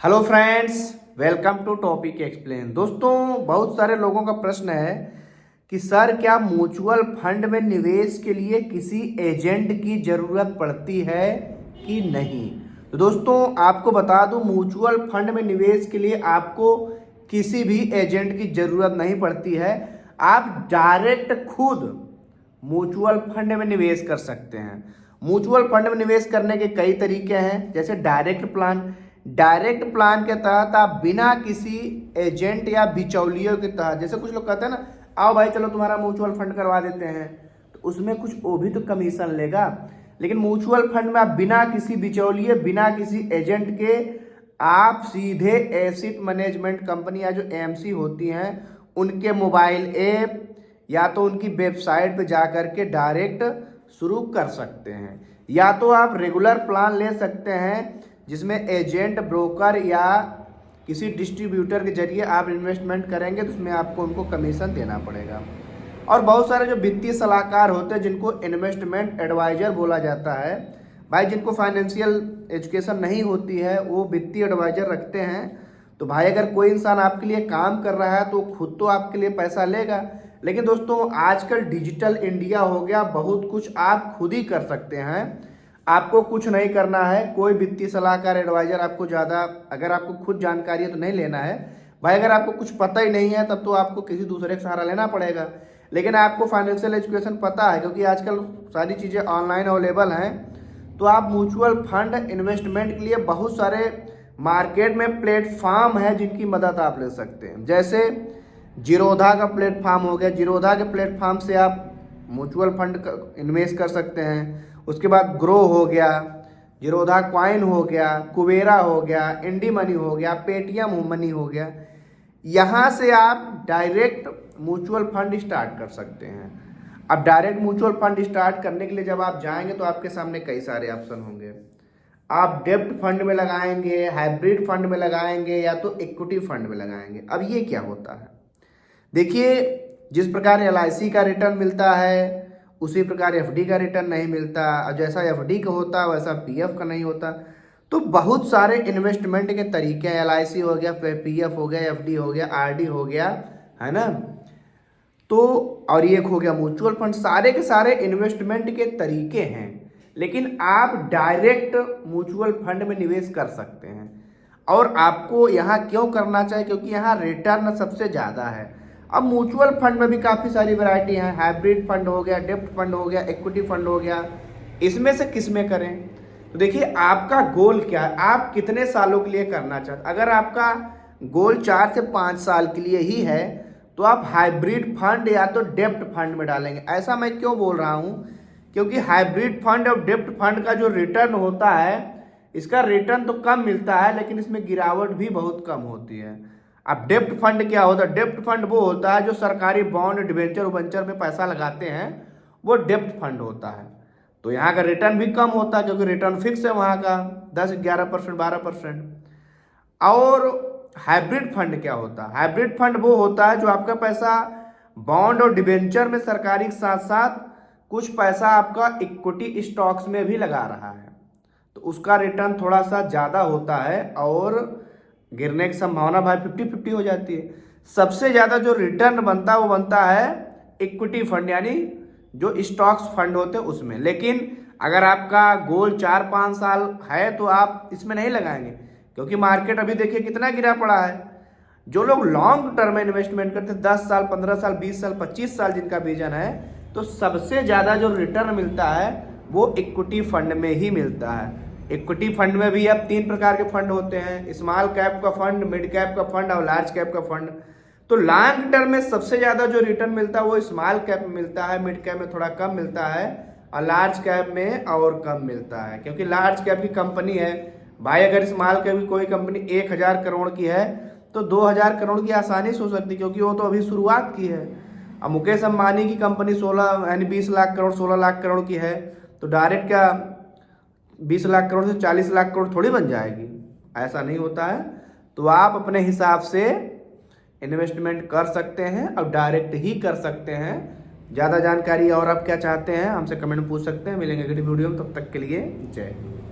Hello friends, welcome to topic explain. दोस्तों, बहुत सारे लोगों का प्रश्न है कि सर क्या म्यूचुअल फंड में निवेश के लिए किसी एजेंट की ज़रूरत पड़ती है कि नहीं। तो दोस्तों, आपको बता दूं, म्यूचुअल फंड में निवेश के लिए आपको किसी भी एजेंट की ज़रूरत नहीं पड़ती है। आप डायरेक्ट खुद म्यूचुअल फंड में निवेश कर सकते हैं। म्यूचुअल फंड में निवेश करने के कई तरीके हैं, जैसे डायरेक्ट प्लान के तहत आप बिना किसी एजेंट या बिचौलियों के तहत, जैसे कुछ लोग कहते हैं ना, आओ भाई चलो तुम्हारा म्यूचुअल फंड करवा देते हैं, तो उसमें कुछ वो भी तो कमीशन लेगा। लेकिन म्यूचुअल फंड में आप बिना किसी बिचौलिए, बिना किसी एजेंट के आप सीधे एसेट मैनेजमेंट कंपनी या जो एएमसी होती हैं उनके मोबाइल ऐप या तो उनकी वेबसाइट पे जा करके डायरेक्ट शुरू कर सकते हैं, या तो आप रेगुलर प्लान ले सकते हैं जिसमें एजेंट, ब्रोकर या किसी डिस्ट्रीब्यूटर के जरिए आप इन्वेस्टमेंट करेंगे तो उसमें आपको उनको कमीशन देना पड़ेगा। और बहुत सारे जो वित्तीय सलाहकार होते हैं जिनको इन्वेस्टमेंट एडवाइजर बोला जाता है, भाई जिनको फाइनेंशियल एजुकेशन नहीं होती है वो वित्तीय एडवाइजर रखते हैं। तो भाई अगर कोई इंसान आपके लिए काम कर रहा है तो खुद तो आपके लिए पैसा लेगा, लेकिन दोस्तों आजकल डिजिटल इंडिया हो गया, बहुत कुछ आप खुद ही कर सकते हैं। आपको कुछ नहीं करना है, कोई वित्तीय सलाहकार एडवाइजर आपको ज़्यादा, अगर आपको खुद जानकारी है तो नहीं लेना है भाई। अगर आपको कुछ पता ही नहीं है तब तो आपको किसी दूसरे का सहारा लेना पड़ेगा। लेकिन आपको फाइनेंशियल एजुकेशन पता है, क्योंकि आजकल सारी चीज़ें ऑनलाइन अवेलेबल हैं, तो आप म्यूचुअल फंड इन्वेस्टमेंट के लिए बहुत सारे मार्केट में प्लेटफॉर्म है जिनकी मदद आप ले सकते हैं। जैसे जीरोधा का प्लेटफॉर्म हो गया, जीरोधा के प्लेटफॉर्म से आप म्यूचुअल फंड इन्वेस्ट कर सकते हैं। उसके बाद ग्रो हो गया, जीरोधा कॉइन हो गया, कुबेरा हो गया, इंडी मनी हो गया, पेटीएम मनी हो गया। यहाँ से आप डायरेक्ट म्यूचुअल फंड स्टार्ट कर सकते हैं। अब डायरेक्ट म्यूचुअल फंड स्टार्ट करने के लिए जब आप जाएंगे तो आपके सामने कई सारे ऑप्शन होंगे। आप डेब्ट फंड में लगाएंगे, हाइब्रिड फंड में लगाएंगे, या तो इक्विटी फंड में लगाएंगे। अब ये क्या होता है, देखिए, जिस प्रकार एलआईसी का रिटर्न मिलता है उसी प्रकार एफडी का रिटर्न नहीं मिलता, और जैसा एफडी का होता है वैसा पीएफ का नहीं होता। तो बहुत सारे इन्वेस्टमेंट के तरीके हैं, एलआईसी हो गया, पीएफ हो गया, एफडी हो गया, आरडी हो गया, है ना। तो और ये हो गया म्यूचुअल फंड। सारे के सारे इन्वेस्टमेंट के तरीके हैं, लेकिन आप डायरेक्ट म्यूचुअल फंड में निवेश कर सकते हैं। और आपको यहाँ क्यों करना चाहिए, क्योंकि यहाँ रिटर्न सबसे ज़्यादा है। अब म्यूचुअल फंड में भी काफ़ी सारी वैरायटी हैं, हाइब्रिड फंड हो गया, डेब्ट फंड हो गया, इक्विटी फंड हो गया। इसमें से किस में करें, तो देखिए आपका गोल क्या है, आप कितने सालों के लिए करना चाहते। अगर आपका गोल 4 से 5 साल के लिए ही है तो आप हाइब्रिड फंड या तो डेब्ट फंड में डालेंगे। ऐसा मैं क्यों बोल रहा हूँ, क्योंकि हाइब्रिड फंड और डेब्ट फंड का जो रिटर्न होता है, इसका रिटर्न तो कम मिलता है लेकिन इसमें गिरावट भी बहुत कम होती है। अब डेब्ट फंड क्या होता है, डेब्ट फंड वो होता है जो सरकारी बॉन्ड, डिबेंचर उबेंचर में पैसा लगाते हैं, वो डेब्ट फंड होता है। तो यहाँ का रिटर्न भी कम होता है क्योंकि रिटर्न फिक्स है वहाँ का 10, 11%, 12%। और हाइब्रिड फंड क्या होता है, हाइब्रिड फंड वो होता है जो आपका पैसा बॉन्ड और डिबेंचर में सरकारी के साथ साथ कुछ पैसा आपका इक्विटी स्टॉक्स में भी लगा रहा है, तो उसका रिटर्न थोड़ा सा ज़्यादा होता है और गिरने की संभावना भाई 50-50 हो जाती है। सबसे ज़्यादा जो रिटर्न बनता है वो बनता है इक्विटी फंड, यानी जो स्टॉक्स फंड होते हैं उसमें। लेकिन अगर आपका गोल 4-5 साल है तो आप इसमें नहीं लगाएंगे, क्योंकि मार्केट अभी देखिए कितना गिरा पड़ा है। जो लोग लॉन्ग टर्म में इन्वेस्टमेंट करते हैं, 10 साल, 15 साल, 20 साल, 25 साल जिनका विजन है, तो सबसे ज़्यादा जो रिटर्न मिलता है वो इक्विटी फंड में ही मिलता है। इक्विटी फंड में भी अब 3 प्रकार के फंड होते हैं, स्मॉल कैप का फंड, मिड कैप का फंड और लार्ज कैप का फंड। तो लॉन्ग टर्म में सबसे ज़्यादा जो रिटर्न मिलता है वो स्मॉल कैप में मिलता है, मिड कैप में थोड़ा कम मिलता है और लार्ज कैप में और कम मिलता है, क्योंकि लार्ज कैप की कंपनी है भाई। अगर स्मॉल कैप की कोई कंपनी 1000 करोड़ की है तो 2000 करोड़ की आसानी से हो सकती है, क्योंकि वो तो अभी शुरुआत की है। अब मुकेश अंबानी की कंपनी 16 यानी 20 लाख करोड़, 16 लाख करोड़ की है, तो डायरेक्ट क्या 20 लाख करोड़ से 40 लाख करोड़ थोड़ी बन जाएगी, ऐसा नहीं होता है। तो आप अपने हिसाब से इन्वेस्टमेंट कर सकते हैं और डायरेक्ट ही कर सकते हैं। ज़्यादा जानकारी और आप क्या चाहते हैं हमसे कमेंट में पूछ सकते हैं। मिलेंगे अगली वीडियो में, तब तक के लिए जय हिंद।